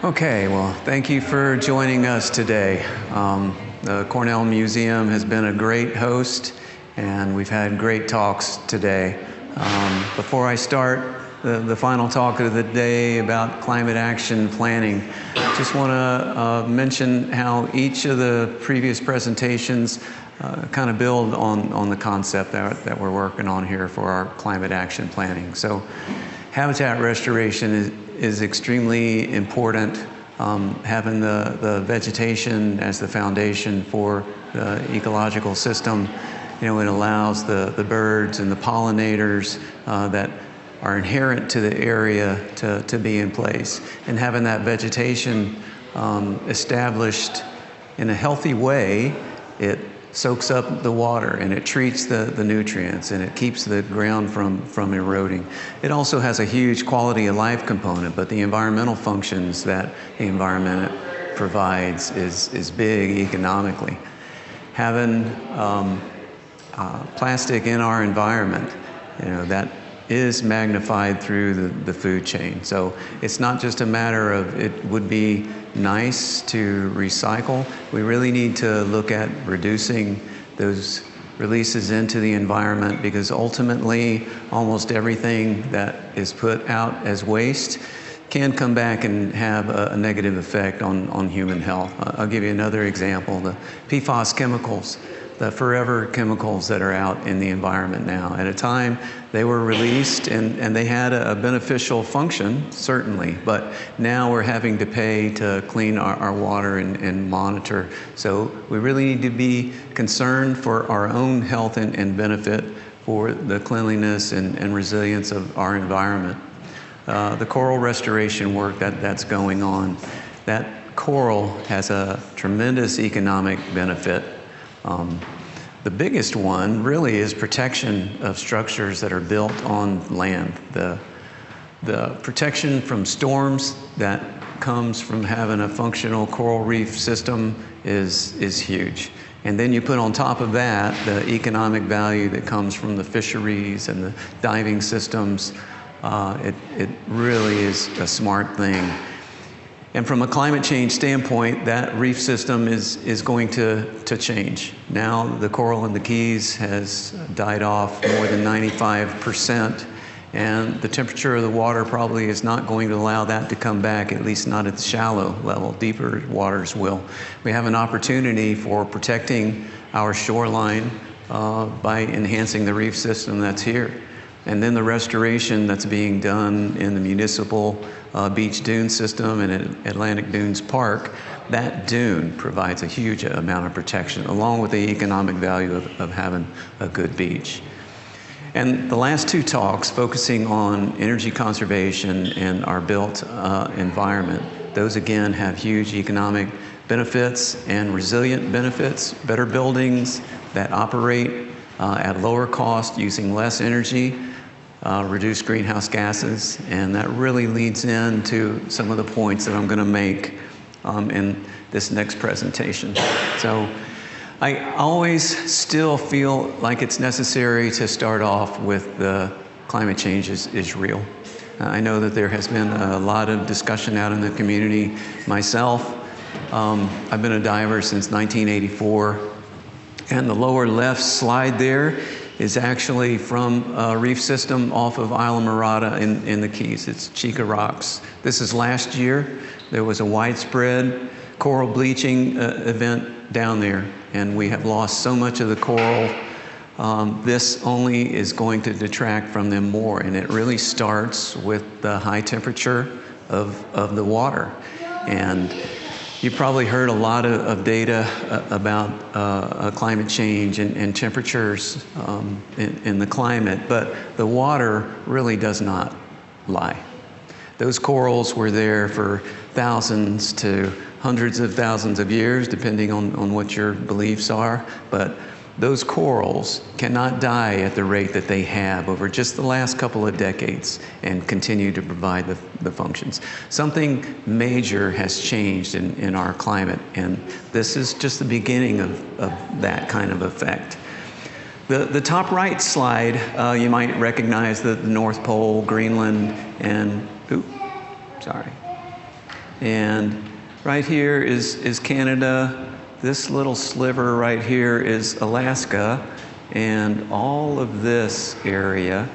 Okay, well, thank you for joining us today. The Cornell Museum has been a great host, and we've had great talks today. Before I start the final talk of the day about climate action planning, just want to mention how each of the previous presentations kind of build on the concept that we're working on here for our climate action planning. So habitat restoration is extremely important. Having the vegetation as the foundation for the ecological system, it allows the birds and the pollinators that are inherent to the area to be in place. And having that vegetation established in a healthy way, it soaks up the water and it treats the nutrients and it keeps the ground from eroding. It also has a huge quality of life component, but the environmental functions that the environment provides is big economically. Having plastic in our environment, that is magnified through the food chain. So it's not just a matter of it would be nice to recycle. We really need to look at reducing those releases into the environment, because ultimately almost everything that is put out as waste can come back and have a negative effect on human health. I'll give you another example. The PFAS chemicals, the forever chemicals that are out in the environment now. At a time, they were released and they had a beneficial function, certainly, but now we're having to pay to clean our water and monitor. So we really need to be concerned for our own health and benefit for the cleanliness and resilience of our environment. The coral restoration work that's going on, that coral has a tremendous economic benefit. The biggest one really is protection of structures that are built on land. The protection from storms that comes from having a functional coral reef system is huge. And then you put on top of that the economic value that comes from the fisheries and the diving systems. It really is a smart thing. And from a climate change standpoint, that reef system is going to change. Now the coral in the Keys has died off more than 95%, and the temperature of the water probably is not going to allow that to come back, at least not at the shallow level. Deeper waters will. We have an opportunity for protecting our shoreline by enhancing the reef system that's here. And then the restoration that's being done in the municipal beach dune system and at Atlantic Dunes Park, that dune provides a huge amount of protection, along with the economic value of having a good beach. And the last two talks, focusing on energy conservation and our built environment, those again have huge economic benefits and resilient benefits, better buildings that operate at lower cost using less energy, reduce greenhouse gases, and that really leads into some of the points that I'm going to make in this next presentation. So I always still feel like it's necessary to start off with the climate change is real. I know that there has been a lot of discussion out in the community. Myself, I've been a diver since 1984, and the lower left slide there is actually from a reef system off of Isla Morada in the Keys. It's Chica Rocks. This is last year. There was a widespread coral bleaching event down there, and we have lost so much of the coral. This only is going to detract from them more, and it really starts with the high temperature of the water. And you probably heard a lot of data about climate change and temperatures in the climate, but the water really does not lie. Those corals were there for thousands to hundreds of thousands of years, depending on what your beliefs are, but those corals cannot die at the rate that they have over just the last couple of decades and continue to provide the functions. Something major has changed in our climate, and this is just the beginning of that kind of effect. The top right slide, you might recognize the North Pole, Greenland, and, And right here is Canada. This little sliver right here is Alaska. And all of this area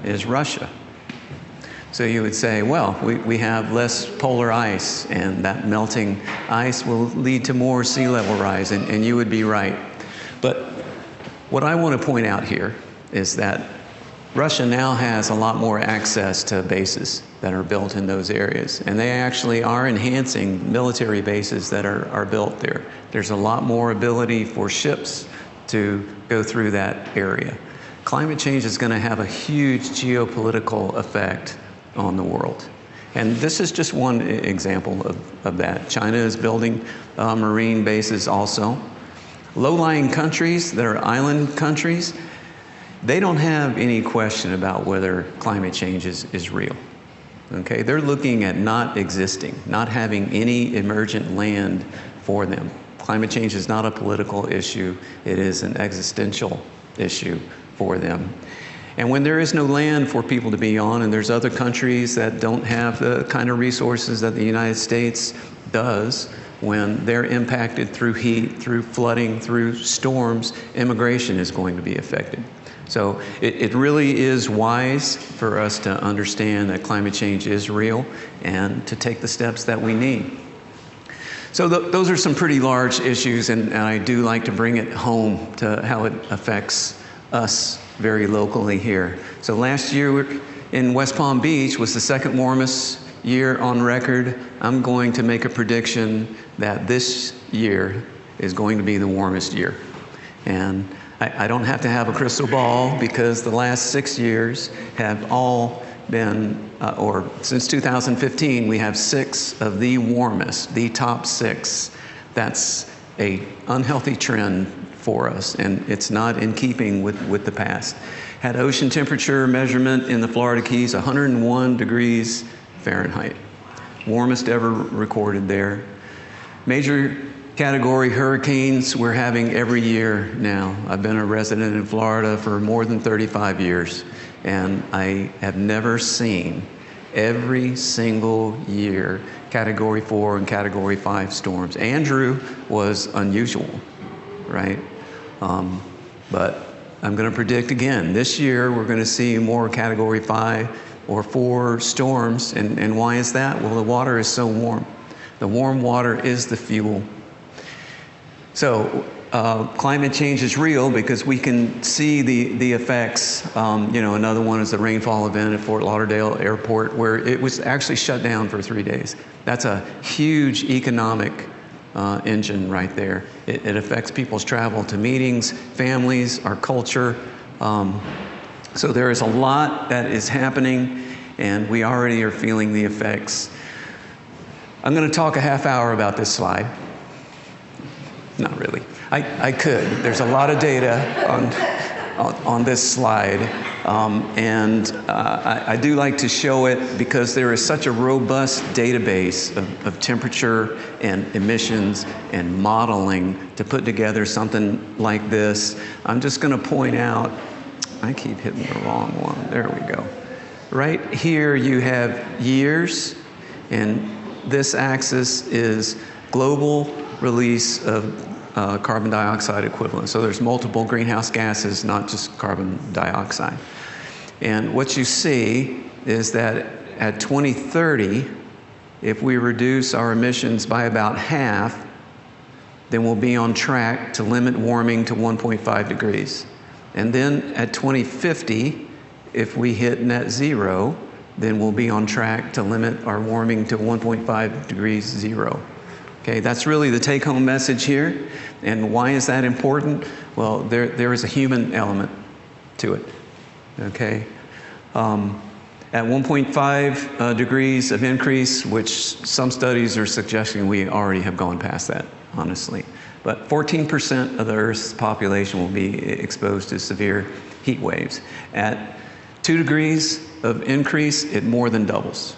is Russia. So you would say, well, we have less polar ice, and that melting ice will lead to more sea level rise, and you would be right. But what I want to point out here is that Russia now has a lot more access to bases that are built in those areas, and they actually are enhancing military bases that are built there. There's a lot more ability for ships to go through that area. Climate change is going to have a huge geopolitical effect on the world. And this is just one example of that. China is building marine bases also. Low-lying countries that are island countries, they don't have any question about whether climate change is real. Okay, they're looking at not existing, not having any emergent land for them. Climate change is not a political issue, it is an existential issue for them. And when there is no land for people to be on, and there's other countries that don't have the kind of resources that the United States does, when they're impacted through heat, through flooding, through storms, immigration is going to be affected. So it really is wise for us to understand that climate change is real and to take the steps that we need. So those are some pretty large issues, and I do like to bring it home to how it affects us very locally here. So last year in West Palm Beach was the second warmest year on record. I'm going to make a prediction that this year is going to be the warmest year. And I don't have to have a crystal ball, because the last 6 years have all been, or since 2015, we have 6 of the warmest, the top 6. That's an unhealthy trend for us, and it's not in keeping with the past. Had ocean temperature measurement in the Florida Keys, 101 degrees Fahrenheit. Warmest ever recorded there. Major category hurricanes we're having every year now. I've been a resident in Florida for more than 35 years, and I have never seen every single year Category 4 and Category 5 storms. Andrew was unusual, right? But I'm going to predict again, this year we're going to see more Category 5 or 4 storms. And why is that? Well, the water is so warm. The warm water is the fuel. So climate change is real because we can see the effects. Another one is the rainfall event at Fort Lauderdale Airport, where it was actually shut down for 3 days. That's a huge economic engine right there. It affects people's travel to meetings, families, our culture. So there is a lot that is happening, and we already are feeling the effects. I'm going to talk a half hour about this slide. Not really. I could. There's a lot of data on this slide, and I do like to show it because there is such a robust database of temperature and emissions and modeling to put together something like this. I'm just going to point out, I keep hitting the wrong one. There we go. Right here you have years, and this axis is global release of carbon dioxide equivalent. So there's multiple greenhouse gases, not just carbon dioxide. And what you see is that at 2030, if we reduce our emissions by about half, then we'll be on track to limit warming to 1.5 degrees. And then at 2050, if we hit net zero, then we'll be on track to limit our warming to 1.5 degrees zero. Okay, that's really the take-home message here. And why is that important? Well, there is a human element to it. Okay, at 1.5 degrees of increase, which some studies are suggesting we already have gone past that, honestly. But 14% of the Earth's population will be exposed to severe heat waves. At 2 degrees of increase, it more than doubles.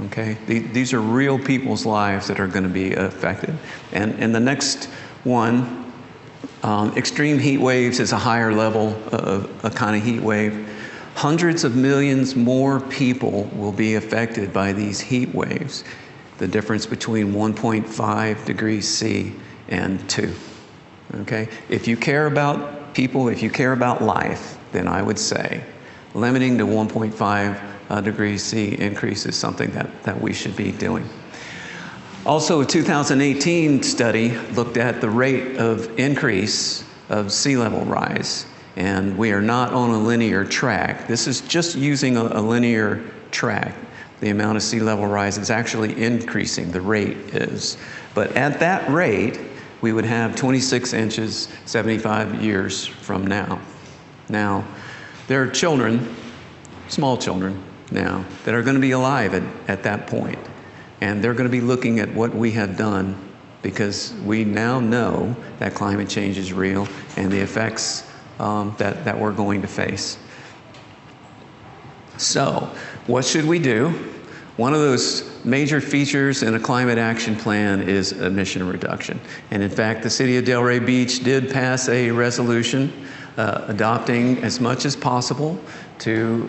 Okay, these are real people's lives that are going to be affected. And the next one, extreme heat waves, is a higher level of a kind of heat wave. Hundreds of millions more people will be affected by these heat waves, the difference between 1.5 degrees C and 2. Okay? If you care about people, if you care about life, then I would say limiting to 1.5 degrees C increase is something that we should be doing. Also, a 2018 study looked at the rate of increase of sea level rise, and we are not on a linear track. This is just using a linear track. The amount of sea level rise is actually increasing, the rate is. But at that rate, we would have 26 inches 75 years from now. Now, there are children, small children now, that are going to be alive at that point. And they're going to be looking at what we have done, because we now know that climate change is real and the effects that we're going to face. So, what should we do? One of those major features in a climate action plan is emission reduction. And in fact, the city of Delray Beach did pass a resolution adopting as much as possible to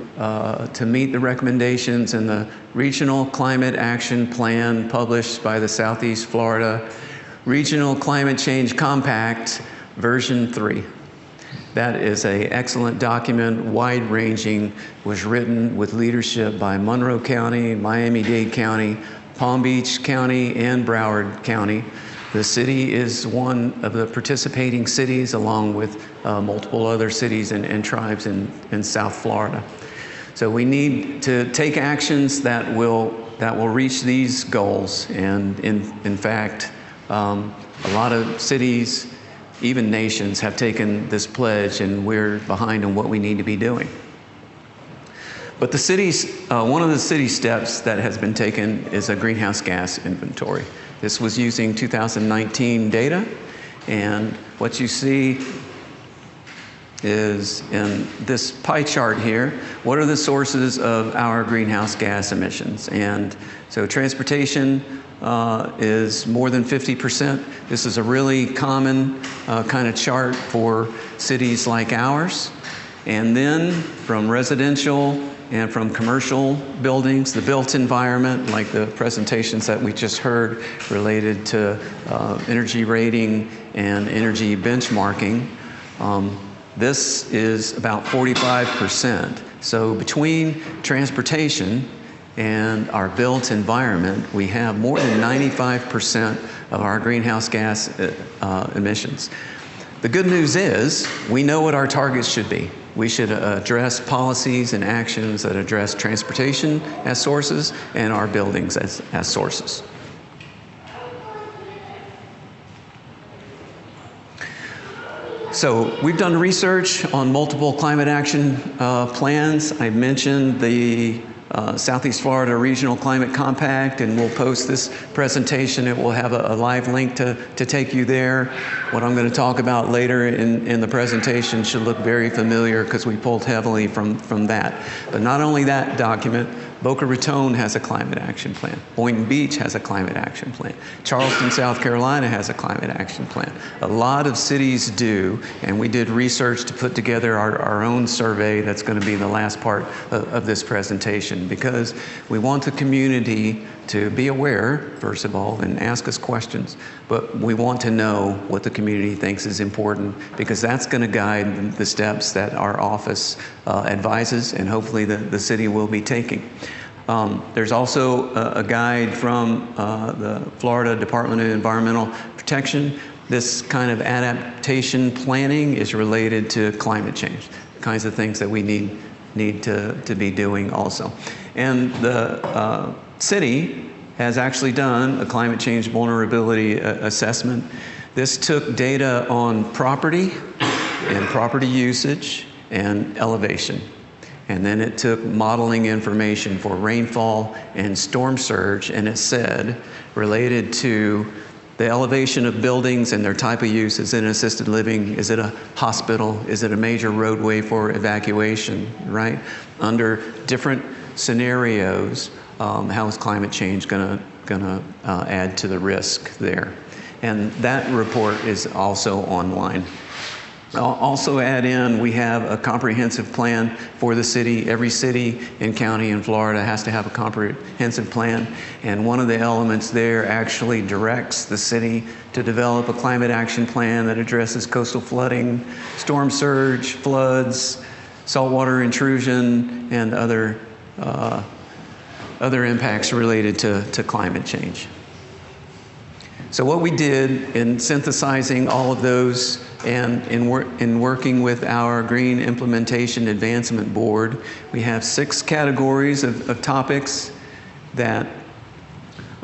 meet the recommendations in the Regional Climate Action Plan published by the Southeast Florida Regional Climate Change Compact version 3. That is an excellent document, wide-ranging, was written with leadership by Monroe County, Miami-Dade County, Palm Beach County, and Broward County. The city is one of the participating cities, along with multiple other cities and tribes in South Florida. So we need to take actions that will reach these goals. And in fact, a lot of cities, even nations, have taken this pledge, and we're behind on what we need to be doing. But the cities, one of the city steps that has been taken is a greenhouse gas inventory. This was using 2019 data, and what you see is in this pie chart here, what are the sources of our greenhouse gas emissions? And so transportation is more than 50%. This is a really common kind of chart for cities like ours. And then from residential and from commercial buildings, the built environment, like the presentations that we just heard related to energy rating and energy benchmarking, this is about 45%. So between transportation and our built environment, we have more than 95% of our greenhouse gas emissions. The good news is we know what our targets should be. We should address policies and actions that address transportation as sources and our buildings as sources. So we've done research on multiple climate action plans. I mentioned the Southeast Florida Regional Climate Compact, and we'll post this presentation. It will have a live link to take you there. What I'm going to talk about later in the presentation should look very familiar because we pulled heavily from that. But not only that document, Boca Raton has a climate action plan. Boynton Beach has a climate action plan. Charleston, South Carolina has a climate action plan. A lot of cities do, and we did research to put together our own survey that's going to be the last part of this presentation, because we want the community to be aware, first of all, and ask us questions, but we want to know what the community thinks is important, because that's going to guide the steps that our office advises, and hopefully the city will be taking. There's also a guide from the Florida Department of Environmental Protection. This kind of adaptation planning is related to climate change, the kinds of things that we need to be doing also. And the city has actually done a climate change vulnerability assessment. This took data on property and property usage and elevation. And then it took modeling information for rainfall and storm surge, and it said, related to the elevation of buildings and their type of use. Is it an assisted living? Is it a hospital? Is it a major roadway for evacuation, right? Under different scenarios, how is climate change gonna add to the risk there? And that report is also online. I'll also add in, we have a comprehensive plan for the city. Every city and county in Florida has to have a comprehensive plan. And one of the elements there actually directs the city to develop a climate action plan that addresses coastal flooding, storm surge, floods, saltwater intrusion, and other impacts related to climate change. So what we did in synthesizing all of those and in working with our Green Implementation Advancement Board, we have 6 categories of topics that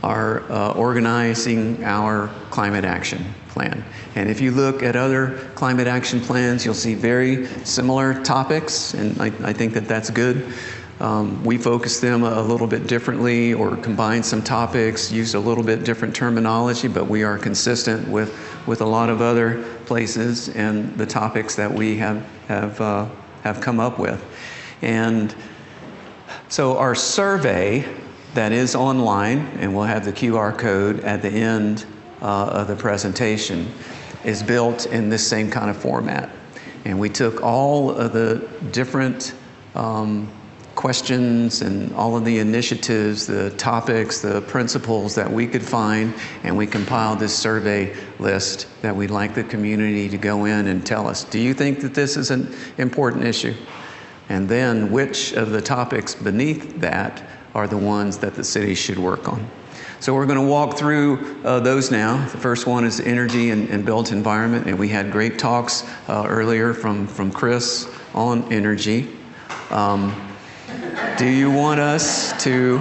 are organizing our climate action plan. And if you look at other climate action plans, you'll see very similar topics, and I think that that's good. We focus them a little bit differently or combine some topics, use a little bit different terminology, but we are consistent with a lot of other places and the topics that we have come up with. And so our survey that is online, and we'll have the QR code at the end of the presentation, is built in this same kind of format. And we took all of the different questions and all of the initiatives, the topics, the principles that we could find, and we compiled this survey list that we'd like the community to go in and tell us, do you think that this is an important issue? And then which of the topics beneath that are the ones that the city should work on? So we're going to walk through those now. The first one is energy and built environment, and we had great talks earlier from Chris on energy. Do you want us to,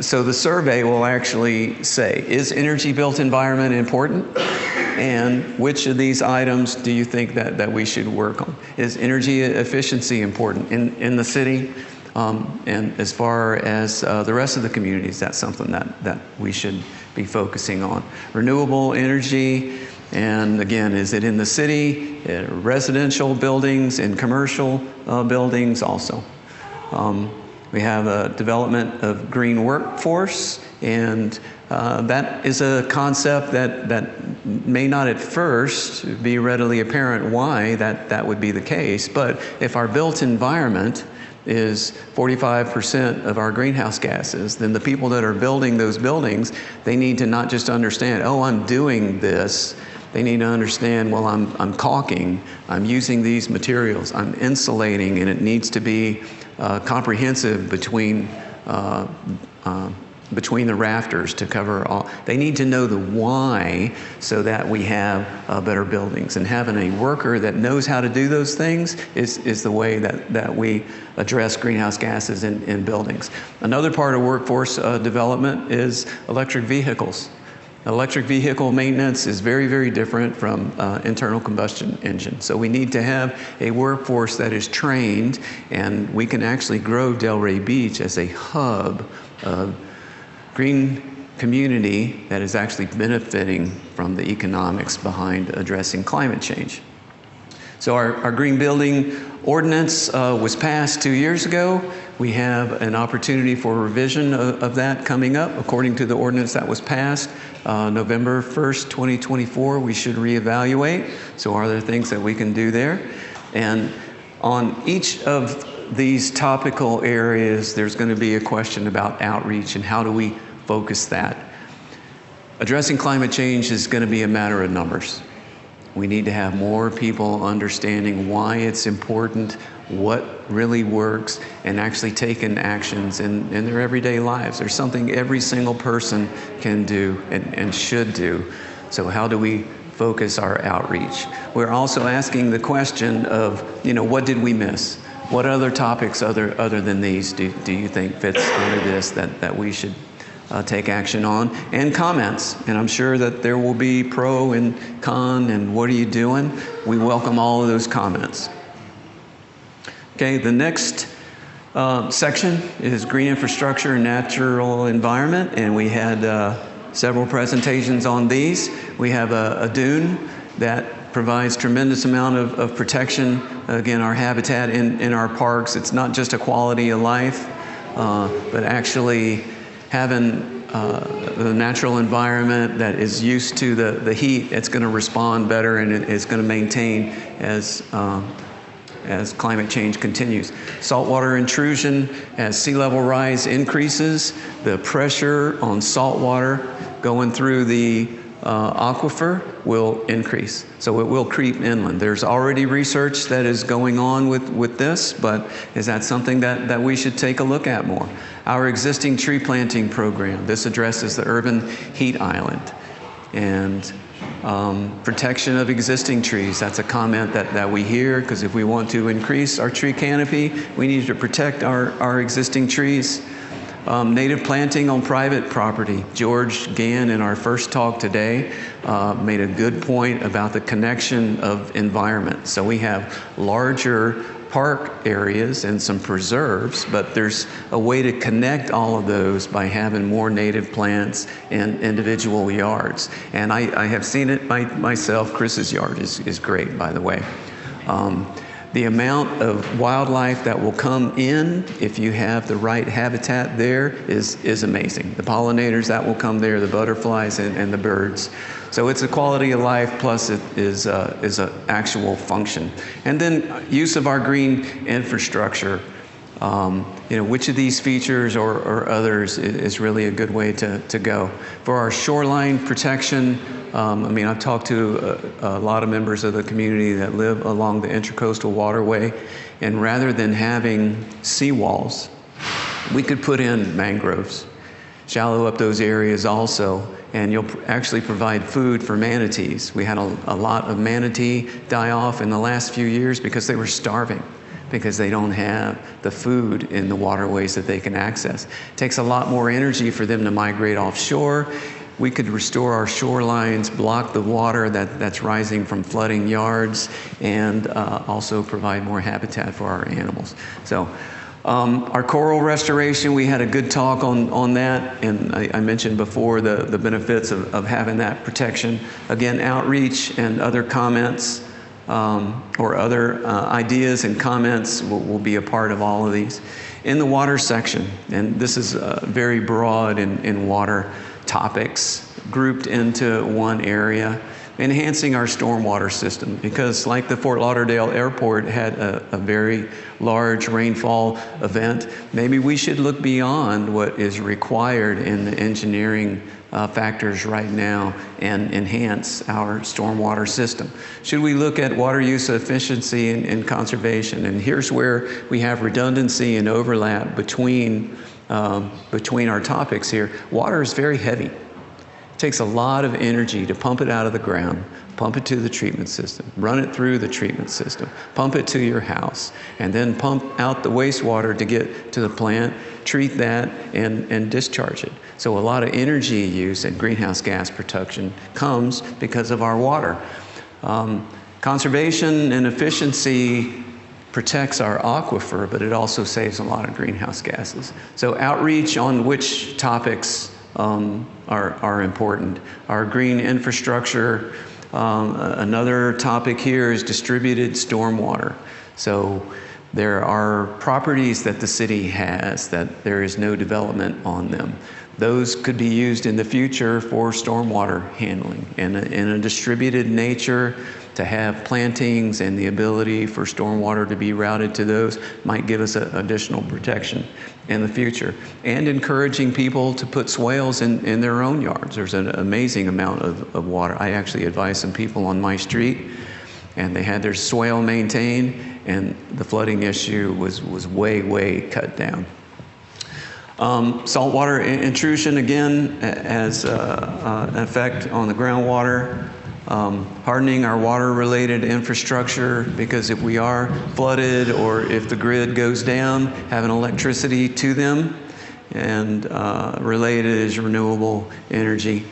so the survey will actually say, is energy built environment important? And which of these items do you think that we should work on? Is energy efficiency important in the city? And as far as the rest of the communities, that's something that we should be focusing on. Renewable energy, and again, is it in the city, residential buildings, and commercial buildings also? We have a development of green workforce, and that is a concept that may not at first be readily apparent why that would be the case, but if our built environment is 45% of our greenhouse gases, then the people that are building those buildings, they need to not just understand, oh, I'm doing this. They need to understand, well, I'm caulking, I'm using these materials, I'm insulating, and it needs to be comprehensive between the rafters to cover all. They need to know the why so that we have better buildings. And having a worker that knows how to do those things is the way that we address greenhouse gases in buildings. Another part of workforce development is electric vehicles. Electric vehicle maintenance is very, very different from internal combustion engine. So we need to have a workforce that is trained, and we can actually grow Delray Beach as a hub of green community that is actually benefiting from the economics behind addressing climate change. So our green building ordinance was passed 2 years ago. We have an opportunity for revision of that coming up. According to the ordinance that was passed, November 1st, 2024, we should reevaluate. So are there things that we can do there? And on each of these topical areas, there's going to be a question about outreach and how do we focus that. Addressing climate change is going to be a matter of numbers. We need to have more people understanding why it's important, what really works, and actually taking actions in their everyday lives. There's something every single person can do and should do. So how do we focus our outreach? We're also asking the question of, what did we miss? What other topics other than these do you think fits under this that we should take action on? And comments, and I'm sure that there will be pro and con and what are you doing? We welcome all of those comments. Okay, the next section is green infrastructure and natural environment, and we had several presentations on these. We have a dune that provides tremendous amount of protection. Again, our habitat in our parks, it's not just a quality of life, but actually having the natural environment that is used to the heat, it's going to respond better, and it's going to maintain as climate change continues. Saltwater intrusion, as sea level rise increases, the pressure on saltwater going through the aquifer will increase. So it will creep inland. There's already research that is going on with this, but is that something that we should take a look at more? Our existing tree planting program, this addresses the urban heat island. And protection of existing trees, that's a comment that we hear, because if we want to increase our tree canopy, we need to protect our existing trees. Native planting on private property. George Gann, in our first talk today, made a good point about the connection of environment. So we have larger park areas and some preserves, but there's a way to connect all of those by having more native plants in individual yards. And I have seen it myself. Chris's yard is great, by the way. The amount of wildlife that will come in if you have the right habitat there is amazing. The pollinators that will come there, the butterflies and the birds. So it's a quality of life, plus it is an actual function. And then use of our green infrastructure. Which of these features or others is really a good way to go. For our shoreline protection, I've talked to a lot of members of the community that live along the Intracoastal Waterway, and rather than having seawalls, we could put in mangroves, shallow up those areas also, and you'll actually provide food for manatees. We had a lot of manatee die off in the last few years because they were starving, because they don't have the food in the waterways that they can access. It takes a lot more energy for them to migrate offshore. We could restore our shorelines, block the water that's rising from flooding yards, and also provide more habitat for our animals. So our coral restoration, we had a good talk on that, and I mentioned before the benefits of having that protection. Again, outreach and other comments or other ideas and comments will be a part of all of these. In the water section, and this is very broad in water topics, grouped into one area, enhancing our stormwater system, because like the Fort Lauderdale Airport had a very large rainfall event, maybe we should look beyond what is required in the engineering factors right now and enhance our stormwater system. Should we look at water use efficiency and conservation? And here's where we have redundancy and overlap between our topics here. Water is very heavy. It takes a lot of energy to pump it out of the ground, pump it to the treatment system, run it through the treatment system, pump it to your house, and then pump out the wastewater to get to the plant, treat that, and discharge it. So a lot of energy use and greenhouse gas production comes because of our water. Conservation and efficiency protects our aquifer, but it also saves a lot of greenhouse gases. So outreach on which topics are important. Our green infrastructure, another topic here is distributed stormwater. So there are properties that the city has that there is no development on them. Those could be used in the future for stormwater handling. In a distributed nature, to have plantings and the ability for stormwater to be routed to those might give us additional protection in the future. And encouraging people to put swales in their own yards. There's an amazing amount of water. I actually advised some people on my street, and they had their swale maintained, and the flooding issue was way cut down. Saltwater intrusion, again, has an effect on the groundwater. Hardening our water-related infrastructure, because if we are flooded or if the grid goes down, having electricity to them. And related is renewable energy.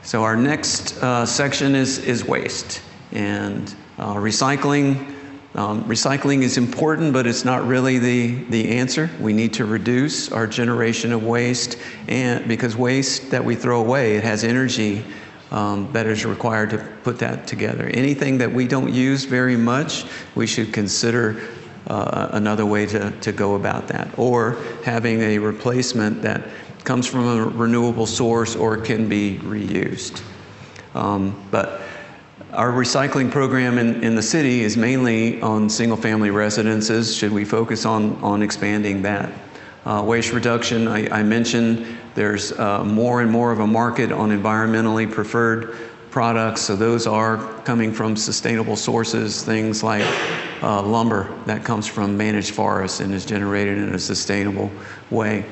So our next section is waste and recycling. Recycling is important, but it's not really the answer. We need to reduce our generation of waste, and because waste that we throw away, it has energy that is required to put that together. Anything that we don't use very much, we should consider another way to go about that, or having a replacement that comes from a renewable source or can be reused. But our recycling program in the city is mainly on single-family residences. Should we focus on expanding that? Waste reduction, I mentioned there's more and more of a market on environmentally preferred products, so those are coming from sustainable sources, things like lumber that comes from managed forests and is generated in a sustainable way.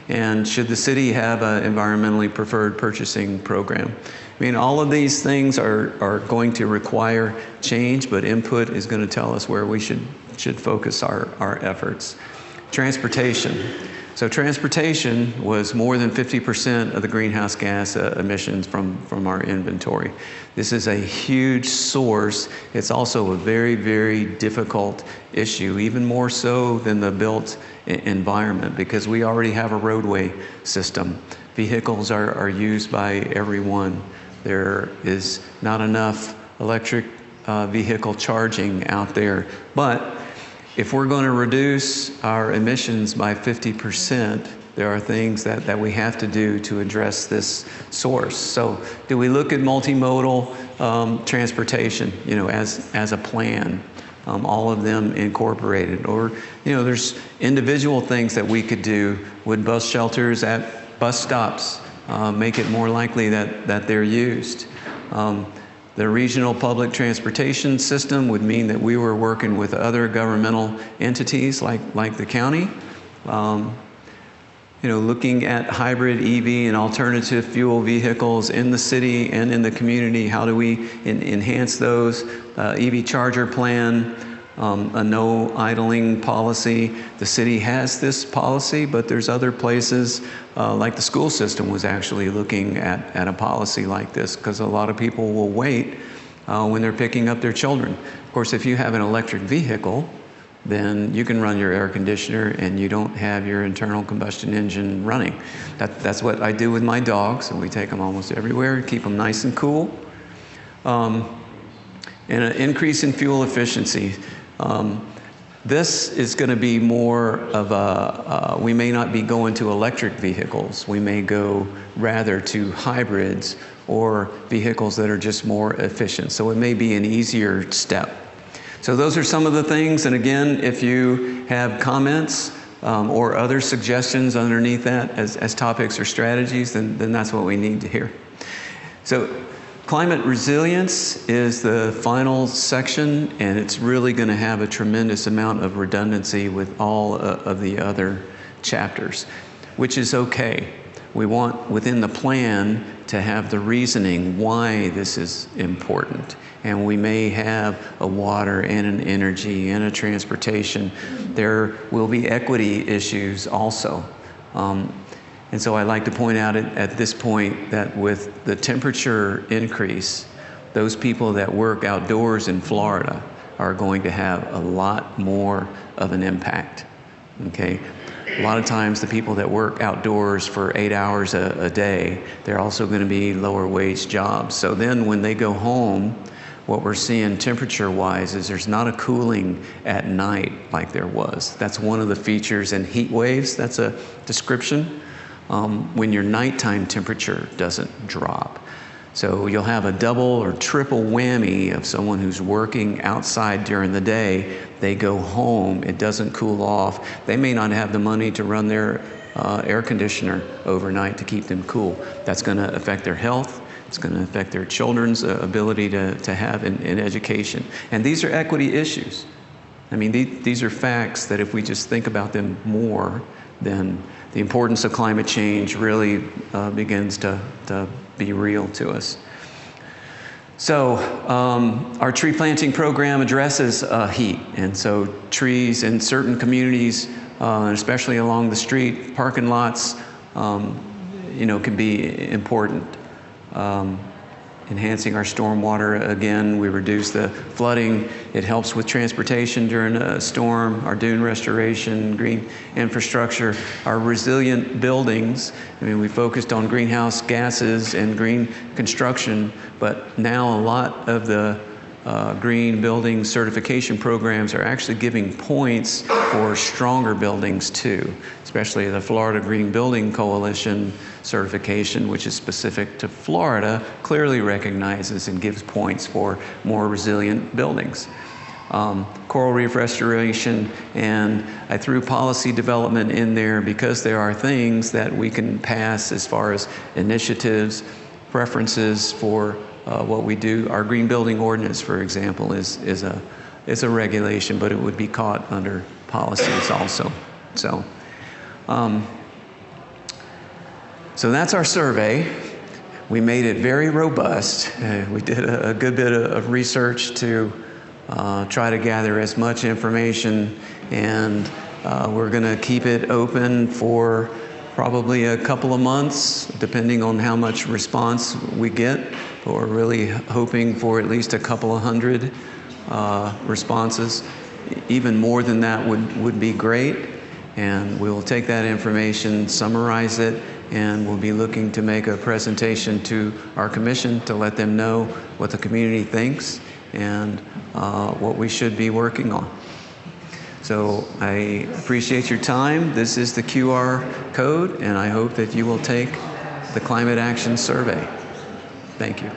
And should the city have an environmentally preferred purchasing program? I mean, all of these things are going to require change, but input is going to tell us where we should focus our efforts. Transportation. So transportation was more than 50% of the greenhouse gas emissions from our inventory. This is a huge source. It's also a very, very difficult issue, even more so than the built environment, because we already have a roadway system. Vehicles are used by everyone. There is not enough electric vehicle charging out there. But if we're going to reduce our emissions by 50%, there are things that we have to do to address this source. So do we look at multimodal transportation, as a plan, all of them incorporated? Or, there's individual things that we could do. Would bus shelters at bus stops make it more likely that they're used? The regional public transportation system would mean that we were working with other governmental entities like the county. Looking at hybrid EV and alternative fuel vehicles in the city and in the community. How do we enhance those? EV charger plan, a no idling policy. The city has this policy, but there's other places, like the school system was actually looking at a policy like this, because a lot of people will wait when they're picking up their children. Of course, if you have an electric vehicle, then you can run your air conditioner and you don't have your internal combustion engine running. That's what I do with my dogs, and we take them almost everywhere to keep them nice and cool. And an increase in fuel efficiency. This is going to be more of we may not be going to electric vehicles. We may go rather to hybrids or vehicles that are just more efficient. So it may be an easier step. So those are some of the things. And again, if you have comments or other suggestions underneath that as topics or strategies, then that's what we need to hear. So climate resilience is the final section, and it's really going to have a tremendous amount of redundancy with all of the other chapters, which is okay. We want within the plan to have the reasoning why this is important. And we may have a water and an energy and a transportation. There will be equity issues also. And so I like to point out at this point that with the temperature increase, those people that work outdoors in Florida are going to have a lot more of an impact, okay? A lot of times the people that work outdoors for 8 hours a day, they're also going to be lower wage jobs. So then when they go home, what we're seeing temperature-wise is there's not a cooling at night like there was. That's one of the features in heat waves. That's a description. When your nighttime temperature doesn't drop. So you'll have a double or triple whammy of someone who's working outside during the day. They go home, it doesn't cool off. They may not have the money to run their air conditioner overnight to keep them cool. That's going to affect their health. It's going to affect their children's ability to have an education. And these are equity issues. I mean, these are facts that if we just think about them more, then the importance of climate change really begins to be real to us. So our tree planting program addresses heat. And so trees in certain communities, especially along the street, parking lots, can be important. Enhancing our stormwater, again, we reduce the flooding. It helps with transportation during a storm, our dune restoration, green infrastructure, our resilient buildings. I mean, we focused on greenhouse gases and green construction, but now a lot of the green building certification programs are actually giving points for stronger buildings too, especially the Florida Green Building Coalition certification, which is specific to Florida, clearly recognizes and gives points for more resilient buildings. Coral reef restoration, and I threw policy development in there because there are things that we can pass as far as initiatives, preferences for what we do. Our green building ordinance, for example, is a regulation, but it would be caught under policies also. So that's our survey. We made it very robust. We did a good bit of research to try to gather as much information, and we're going to keep it open for probably a couple of months, depending on how much response we get. But we're really hoping for at least a couple of hundred responses. Even more than that would be great. And we will take that information, summarize it, and we'll be looking to make a presentation to our commission to let them know what the community thinks and what we should be working on. So I appreciate your time. This is the QR code, and I hope that you will take the Climate Action Survey. Thank you.